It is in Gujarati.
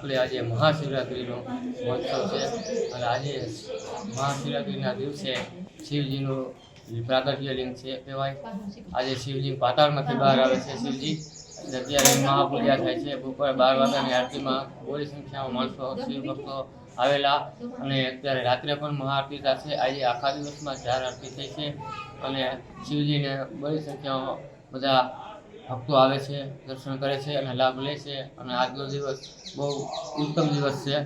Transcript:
આપણે આજે મહાશિવરાત્રિનો મહોત્સવ છે અને આજે મહાશિવરાત્રિના દિવસે શિવજીનું પ્રાગટ્ય લિંગ છે કહેવાય. આજે શિવલિંગ પાતાળમાંથી બહાર આવે છે. શિવજી અત્યારે મહાપૂજા થાય છે. બપોરે 12 વાગ્યાની આરતીમાં બહોળી સંખ્યામાં માણસો શિવ ભક્તો આવેલા અને અત્યારે રાત્રે પણ મહાઆરતી થશે. આજે આખા દિવસમાં 4 આરતી થઈ છે અને શિવજીને બહોળી સંખ્યામાં બધા ભક્તો આવે છે, દર્શન કરે છે અને લાભ લે છે અને આજનો દિવસ બહુ ઉત્તમ દિવસ છે.